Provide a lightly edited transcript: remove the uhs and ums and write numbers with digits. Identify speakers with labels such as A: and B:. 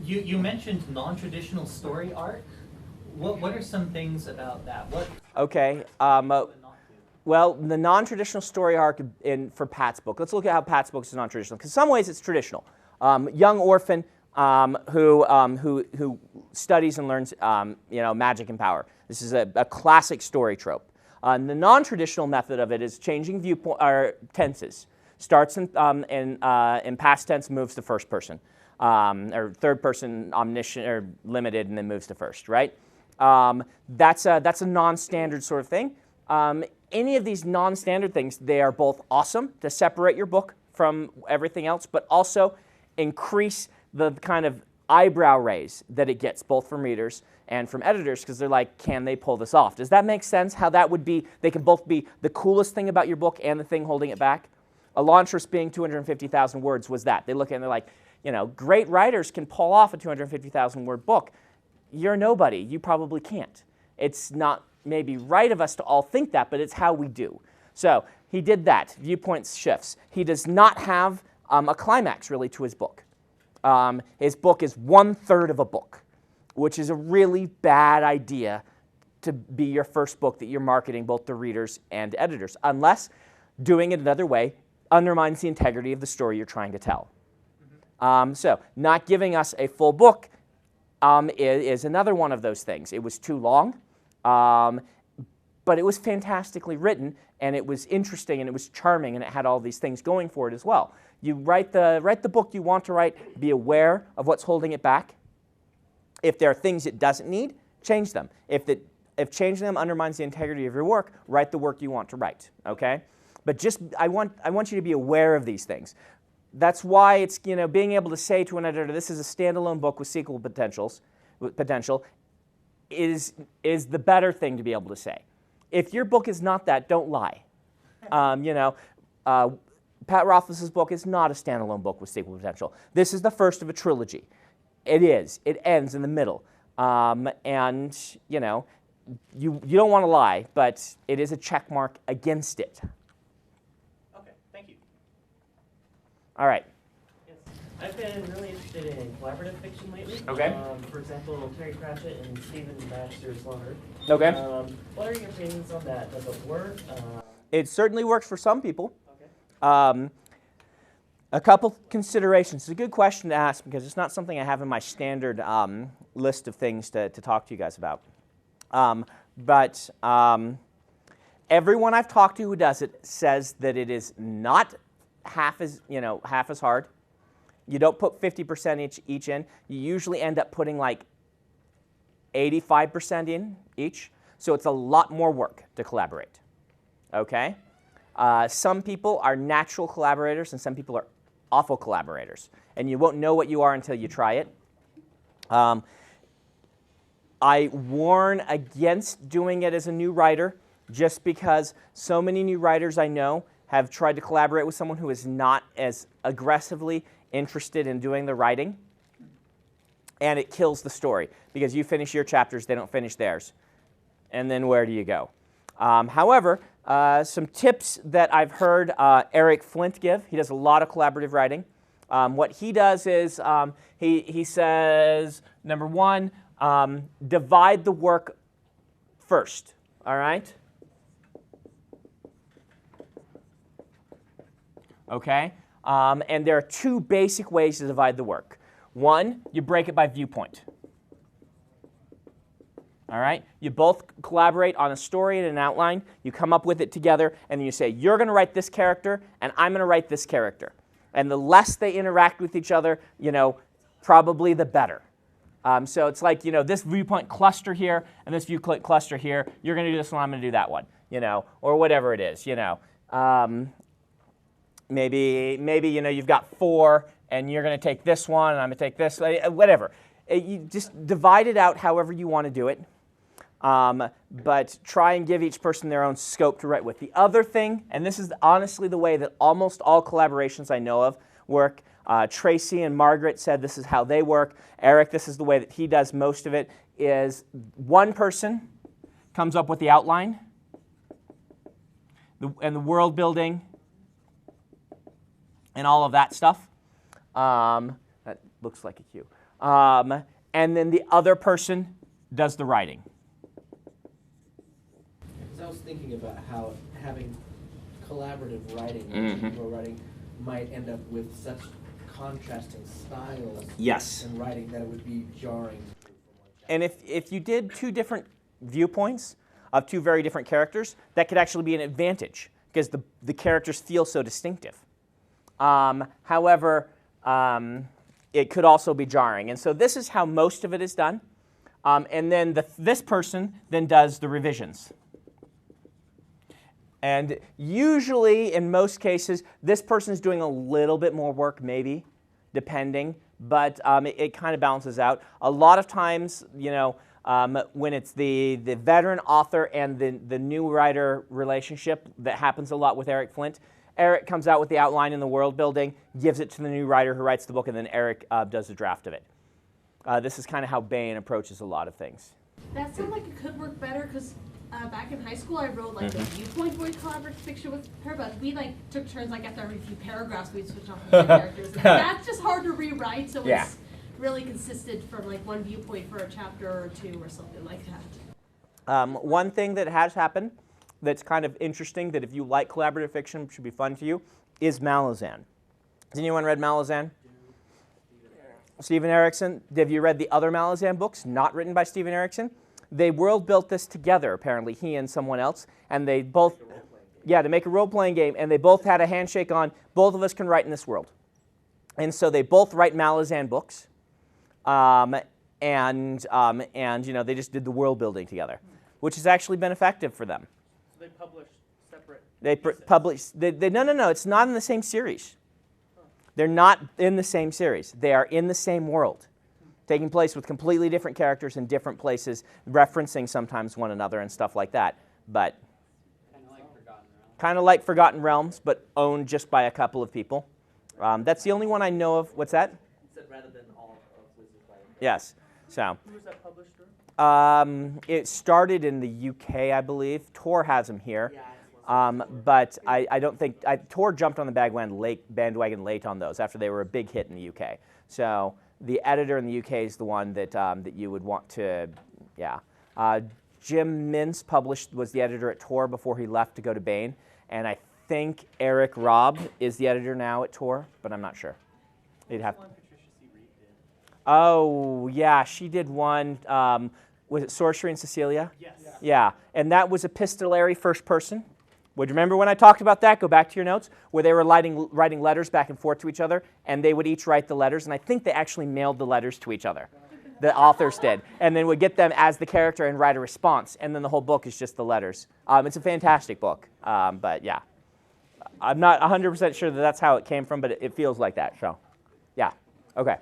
A: You mentioned non-traditional story arc. What are some things about that? What
B: Okay. Well, the non-traditional story arc for Pat's book. Let's look at how Pat's book is non-traditional. Because in some ways it's traditional. Young orphan who studies and learns magic and power. This is a classic story trope. The non-traditional method of it is changing viewpoint or tenses. Starts in past tense, moves to first person, or third person omniscient or limited, and then moves to first. Right? That's a non-standard sort of thing. Any of these non-standard things, they are both awesome to separate your book from everything else, but also increase the kind of eyebrow raise that it gets both from readers and from editors, because they're like, can they pull this off? Does that make sense? How that would be, they can both be the coolest thing about your book and the thing holding it back. Elantris being 250,000 words was that. They look at it and they're like, great writers can pull off a 250,000 word book. You're nobody. You probably can't. It's not maybe right of us to all think that, but it's how we do. So he did that, viewpoint shifts. He does not have a climax really to his book. His book is 1/3 of a book, which is a really bad idea to be your first book that you're marketing both to readers and editors, unless doing it another way undermines the integrity of the story you're trying to tell. So not giving us a full book is another one of those things. It was too long, but it was fantastically written, and it was interesting, and it was charming, and it had all these things going for it as well. You write the book you want to write, be aware of what's holding it back. If there are things it doesn't need, change them. If changing them undermines the integrity of your work, write the work you want to write, okay? But I want you to be aware of these things. That's why it's, being able to say to an editor, this is a standalone book with sequel potential is the better thing to be able to say. If your book is not that, don't lie. Pat Rothfuss's book is not a standalone book with sequel potential. This is the first of a trilogy. It is. It ends in the middle. And, you don't want to lie, but it is a check mark against it.
A: Okay, thank you.
B: All right.
C: Yes. I've been really interested in collaborative fiction lately.
B: Okay.
C: For example, Terry Pratchett and Stephen Baxter's Lover.
B: Okay.
C: What are your opinions on that? Does it work?
B: It certainly works for some people.
C: Okay.
B: A couple considerations. It's a good question to ask because it's not something I have in my standard list of things to talk to you guys about. But everyone I've talked to who does it says that it is not half as hard. You don't put 50% each in. You usually end up putting like 85% in each. So it's a lot more work to collaborate. Okay? Some people are natural collaborators and some people are awful collaborators. And you won't know what you are until you try it. I warn against doing it as a new writer just because so many new writers I know have tried to collaborate with someone who is not as aggressively interested in doing the writing. And it kills the story because you finish your chapters, they don't finish theirs. And then where do you go? However, some tips that I've heard Eric Flint give. He does a lot of collaborative writing. What he does is he says, number one, divide the work first, all right? Okay? And there are two basic ways to divide the work. One, you break it by viewpoint. All right? You both collaborate on a story and an outline. You come up with it together, and then you say, you're going to write this character, and I'm going to write this character. And the less they interact with each other, probably the better. So it's like, this viewpoint cluster here and this viewpoint cluster here. You're going to do this one, I'm going to do that one, or whatever it is, Maybe you've got 4, and you're going to take this one, and I'm going to take this, whatever. You just divide it out however you want to do it, but try and give each person their own scope to write with. The other thing, and this is honestly the way that almost all collaborations I know of work, Tracy and Margaret said this is how they work. Eric, this is the way that he does most of it, is one person comes up with the outline and the world building and all of that stuff. That looks like a cue. and then the other person does the writing.
D: Because I was thinking about how having collaborative writing,
B: Mhm.
D: people writing, might end up with such contrasting styles
B: Yes.
D: in writing that it would be jarring.
B: And if you did two different viewpoints of two very different characters, that could actually be an advantage because the characters feel so distinctive. However, it could also be jarring. And so this is how most of it is done. And then this person then does the revisions. And usually, in most cases, this person is doing a little bit more work, maybe, depending, but it kind of balances out. A lot of times, you know, when it's the veteran author and the new writer relationship, that happens a lot with Eric Flint. Eric comes out with the outline and the world building, gives it to the new writer who writes the book, and then Eric does the draft of it. This is kind of how Bain approaches a lot of things.
E: That sounds like it could work better because back in high school I wrote like the viewpoint void collaborative fiction with her, but we like took turns like after every few paragraphs we'd switch off the characters. And that's just hard to rewrite, so it's really consistent from like one viewpoint for a chapter or two or something like that.
B: One thing that has happened that's kind of interesting, that if you like collaborative fiction should be fun to you, is Malazan. Has anyone read Malazan? Stephen Erickson. Have you read the other Malazan books not written by Stephen Erickson? They world built this together, apparently, he and someone else, and they both, to make a role-playing game, and they both had a handshake on, both of us can write in this world. And so they both write Malazan books, and you know, they just did the world building together, which has actually been effective for them.
C: So they publish separate.
B: They publish, no, it's not in the same series. They're not in the same series. They are in the same world, taking place with completely different characters in different places, referencing sometimes one another and stuff like that. But kind of like Forgotten Realms, but owned just by a couple of people. That's the only one I know of. What's that?
C: Rather than all of Wizards by
B: Yes. So.
C: Who was that published through?
B: It started in the UK, I believe. Tor has them here. But I don't think Tor jumped on the bandwagon late on those after they were a big hit in the UK. So the editor in the UK is the one that you would want to, Jim Mintz was the editor at Tor before he left to go to Bain, and I think Eric Robb is the editor now at Tor, but I'm not sure. You'd have. Oh yeah, she did one. Was it Sorcery and Cecilia?
C: Yes.
B: Yeah, and that was epistolary first person. Would you remember when I talked about that? Go back to your notes, where they were writing letters back and forth to each other, and they would each write the letters, and I think they actually mailed the letters to each other. The authors did, and then would get them as the character and write a response, and then the whole book is just the letters. It's a fantastic book, but yeah. I'm not 100% sure that that's how it came from, but it feels like that, so yeah. Okay.